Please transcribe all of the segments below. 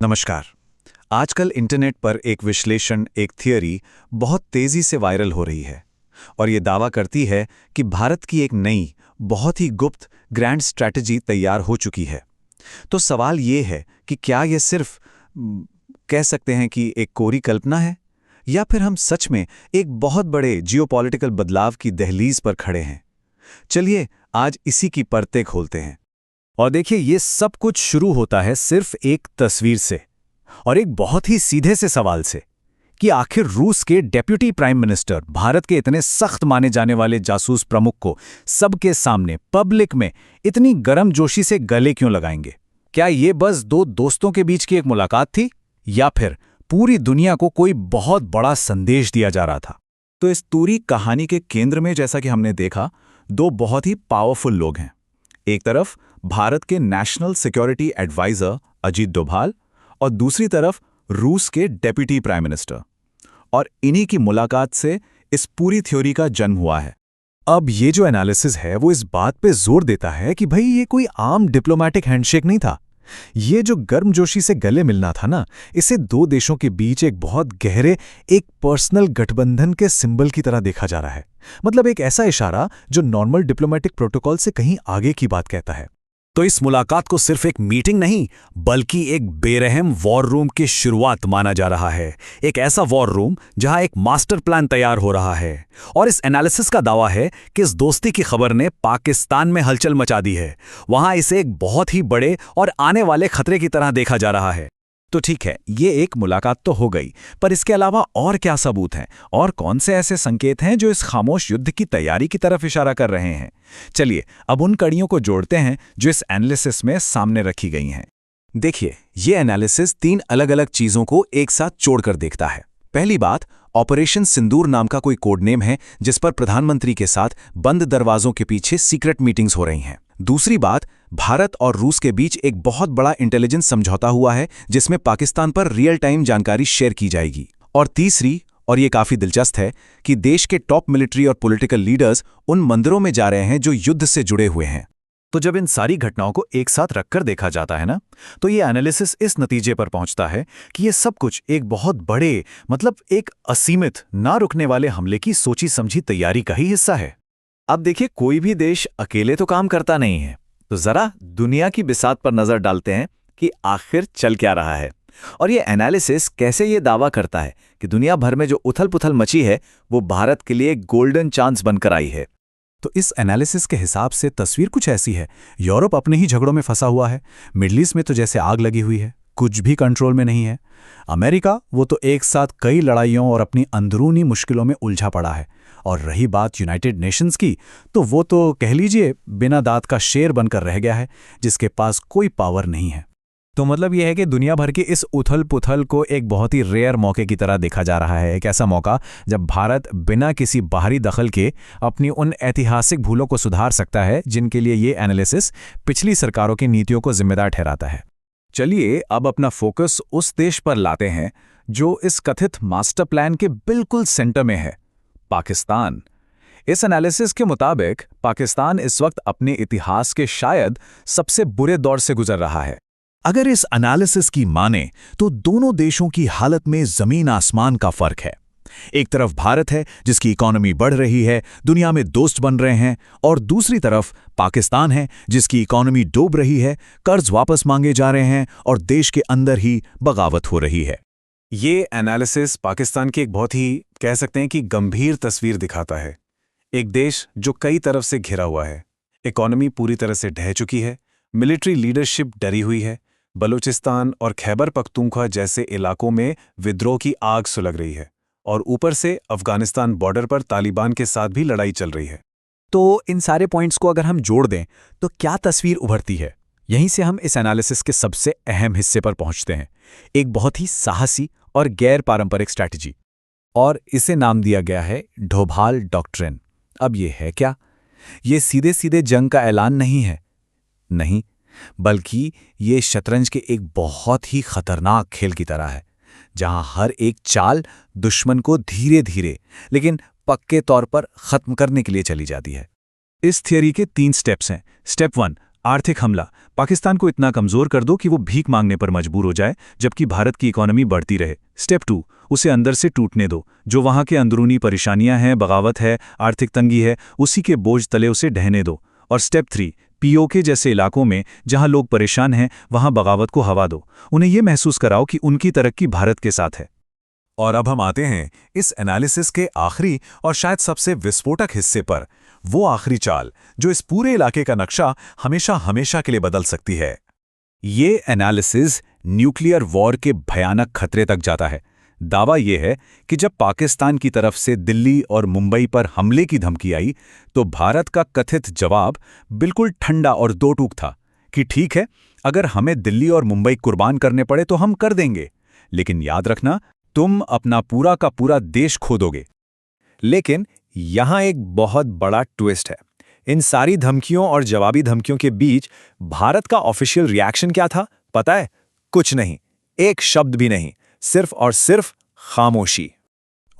नमस्कार। आजकल इंटरनेट पर एक विश्लेषण, एक थियरी बहुत तेजी से वायरल हो रही है और ये दावा करती है कि भारत की एक नई, बहुत ही गुप्त ग्रैंड स्ट्रैटेजी तैयार हो चुकी है। तो सवाल ये है कि क्या ये सिर्फ कह सकते हैं कि एक कोरी कल्पना है, या फिर हम सच में एक बहुत बड़े जियोपॉलिटिकल बदलाव की दहलीज पर खड़े हैं। चलिए आज इसी की परतें खोलते हैं। और देखिए, ये सब कुछ शुरू होता है सिर्फ एक तस्वीर से और एक बहुत ही सीधे से सवाल से कि आखिर रूस के डेप्यूटी प्राइम मिनिस्टर भारत के इतने सख्त माने जाने वाले जासूस प्रमुख को सबके सामने पब्लिक में इतनी गर्मजोशी से गले क्यों लगाएंगे। क्या ये बस दो दोस्तों के बीच की एक मुलाकात थी, या फिर पूरी दुनिया को कोई बहुत बड़ा संदेश दिया जा रहा था। तो इस पूरी कहानी के केंद्र में, जैसा कि हमने देखा, दो बहुत ही पावरफुल लोग हैं। एक तरफ भारत के national security adviser Ajit Doval और दूसरी तरफ रूस के डेप्यूटी प्राइम मिनिस्टर। और इन्हीं की मुलाकात से इस पूरी थ्योरी का जन्म हुआ है। अब ये जो एनालिसिस है वो इस बात पे जोर देता है कि भाई ये कोई आम डिप्लोमैटिक हैंडशेक नहीं था। ये जो गर्मजोशी से गले मिलना था ना, इसे दो देशों के बीच एक बहुत गहरे, एक पर्सनल गठबंधन के सिंबल की तरह देखा जा रहा है। मतलब एक ऐसा इशारा जो नॉर्मल डिप्लोमैटिक प्रोटोकॉल से कहीं आगे की बात कहता है। तो इस मुलाकात को सिर्फ एक मीटिंग नहीं, बल्कि एक बेरहम वॉर रूम की शुरुआत माना जा रहा है। एक ऐसा वॉर रूम जहां एक मास्टर प्लान तैयार हो रहा है। और इस एनालिसिस का दावा है कि इस दोस्ती की खबर ने पाकिस्तान में हलचल मचा दी है। वहां इसे एक बहुत ही बड़े और आने वाले खतरे की तरह देखा जा रहा है। तो ठीक है, ये एक मुलाकात तो हो गई, पर इसके अलावा और क्या सबूत हैं और कौन से ऐसे संकेत हैं जो इस खामोश युद्ध की तैयारी की तरफ इशारा कर रहे हैं। चलिए अब उन कड़ियों को जोड़ते हैं जो इस एनालिसिस में सामने रखी गई हैं। देखिए, ये एनालिसिस तीन अलग अलग चीजों को एक साथ जोड़कर देखता है। पहली बात, ऑपरेशन सिंदूर नाम का कोई कोड नेम है जिस पर प्रधानमंत्री के साथ बंद दरवाजों के पीछे सीक्रेट मीटिंग्स हो रही हैं। दूसरी बात, भारत और रूस के बीच एक बहुत बड़ा इंटेलिजेंस समझौता हुआ है जिसमें पाकिस्तान पर रियल टाइम जानकारी शेयर की जाएगी। और तीसरी, और ये काफी दिलचस्प है, कि देश के टॉप मिलिट्री और पॉलिटिकल लीडर्स उन मंदिरों में जा रहे हैं जो युद्ध से जुड़े हुए हैं। तो जब इन सारी घटनाओं को एक साथ रखकर देखा जाता है ना, तो ये एनालिसिस इस नतीजे पर पहुंचता है कि ये सब कुछ एक बहुत बड़े, मतलब एक असीमित, ना रुकने वाले हमले की सोची समझी तैयारी का ही हिस्सा है। अब देखिए, कोई भी देश अकेले तो काम करता नहीं है, तो जरा दुनिया की बिसात पर नजर डालते हैं कि आखिर चल क्या रहा है। और ये एनालिसिस कैसे ये दावा करता है कि दुनिया भर में जो उथल पुथल मची है वो भारत के लिए गोल्डन चांस बनकर आई है। तो इस एनालिसिस के हिसाब से तस्वीर कुछ ऐसी है। यूरोप अपने ही झगड़ों में फंसा हुआ है। मिडल ईस्ट में तो जैसे आग लगी हुई है, कुछ भी कंट्रोल में नहीं है। अमेरिका, वो तो एक साथ कई लड़ाइयों और अपनी अंदरूनी मुश्किलों में उलझा पड़ा है। और रही बात यूनाइटेड नेशंस की, तो वो तो कह लीजिए बिना दांत का शेर बनकर रह गया है, जिसके पास कोई पावर नहीं है। तो मतलब यह है कि दुनिया भर के इस उथल पुथल को एक बहुत ही रेयर मौके की तरह देखा जा रहा है। एक ऐसा मौका जब भारत बिना किसी बाहरी दखल के अपनी उन ऐतिहासिक भूलों को सुधार सकता है जिनके लिए ये एनालिसिस पिछली सरकारों की नीतियों को जिम्मेदार ठहराता है। चलिए अब अपना फोकस उस देश पर लाते हैं जो इस कथित मास्टर प्लान के बिल्कुल सेंटर में है, पाकिस्तान। इस एनालिसिस के मुताबिक पाकिस्तान इस वक्त अपने इतिहास के शायद सबसे बुरे दौर से गुजर रहा है। अगर इस एनालिसिस की माने तो दोनों देशों की हालत में जमीन आसमान का फर्क है। एक तरफ भारत है जिसकी इकोनॉमी बढ़ रही है, दुनिया में दोस्त बन रहे हैं, और दूसरी तरफ पाकिस्तान है जिसकी इकोनॉमी डूब रही है, कर्ज वापस मांगे जा रहे हैं और देश के अंदर ही बगावत हो रही है। ये एनालिसिस पाकिस्तान की एक बहुत ही, कह सकते हैं कि गंभीर तस्वीर दिखाता है। एक देश जो कई तरफ से घिरा हुआ है, इकोनॉमी पूरी तरह से ढह चुकी है, मिलिट्री लीडरशिप डरी हुई है, बलूचिस्तान और खैबर पख्तूनख्वा जैसे इलाकों में विद्रोह की आग सुलग रही है, और ऊपर से अफगानिस्तान बॉर्डर पर तालिबान के साथ भी लड़ाई चल रही है। तो इन सारे पॉइंट्स को अगर हम जोड़ दें तो क्या तस्वीर उभरती है? यहीं से हम इस एनालिसिस के सबसे अहम हिस्से पर पहुंचते हैं, एक बहुत ही साहसी और गैर पारंपरिक स्ट्रैटेजी, और इसे नाम दिया गया है डोभाल डॉक्ट्रिन। अब ये है क्या? ये सीधे सीधे जंग का ऐलान नहीं है, नहीं, बल्कि ये शतरंज के एक बहुत ही खतरनाक खेल की तरह है, जहां हर एक चाल दुश्मन को धीरे धीरे लेकिन पक्के तौर पर खत्म करने के लिए चली जाती है। इस थियरी के 3 स्टेप्स हैं। स्टेप 1, आर्थिक हमला, पाकिस्तान को इतना कमजोर कर दो कि वो भीख मांगने पर मजबूर हो जाए, जबकि भारत की इकोनॉमी बढ़ती रहे। स्टेप 2, उसे अंदर से टूटने दो। जो वहाँ के अंदरूनी परेशानियां हैं, बगावत है, आर्थिक तंगी है, उसी के बोझ तले उसे ढहने दो। और स्टेप 3, पीओके जैसे इलाकों में जहां लोग परेशान हैं, वहां बगावत को हवा दो। उन्हें यह महसूस कराओ कि उनकी तरक्की भारत के साथ है। और अब हम आते हैं इस एनालिसिस के आखिरी और शायद सबसे विस्फोटक हिस्से पर, वो आखिरी चाल जो इस पूरे इलाके का नक्शा हमेशा हमेशा के लिए बदल सकती है। ये एनालिसिस न्यूक्लियर वॉर के भयानक खतरे तक जाता है। दावा यह है कि जब पाकिस्तान की तरफ से दिल्ली और मुंबई पर हमले की धमकी आई, तो भारत का कथित जवाब बिल्कुल ठंडा और दो टूक था कि ठीक है, अगर हमें दिल्ली और मुंबई कुर्बान करने पड़े तो हम कर देंगे, लेकिन याद रखना, तुम अपना पूरा का पूरा देश खो दोगे। लेकिन यहां एक बहुत बड़ा ट्विस्ट है। इन सारी धमकियों और जवाबी धमकियों के बीच भारत का ऑफिशियल रिएक्शन क्या था पता है? कुछ नहीं, एक शब्द भी नहीं, सिर्फ और सिर्फ खामोशी।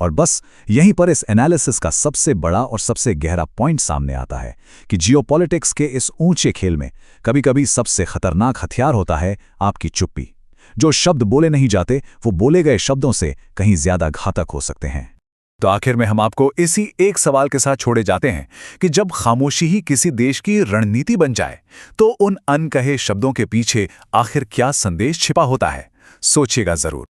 और बस यहीं पर इस एनालिसिस का सबसे बड़ा और सबसे गहरा पॉइंट सामने आता है कि जियोपॉलिटिक्स के इस ऊंचे खेल में कभी-कभी सबसे खतरनाक हथियार होता है आपकी चुप्पी। जो शब्द बोले नहीं जाते, वो बोले गए शब्दों से कहीं ज्यादा घातक हो सकते हैं। तो आखिर में हम आपको इसी एक सवाल के साथ छोड़े जाते हैं कि जब खामोशी ही किसी देश की रणनीति बन जाए, तो उन अनकहे शब्दों के पीछे आखिर क्या संदेश छिपा होता है? सोचिएगा जरूर।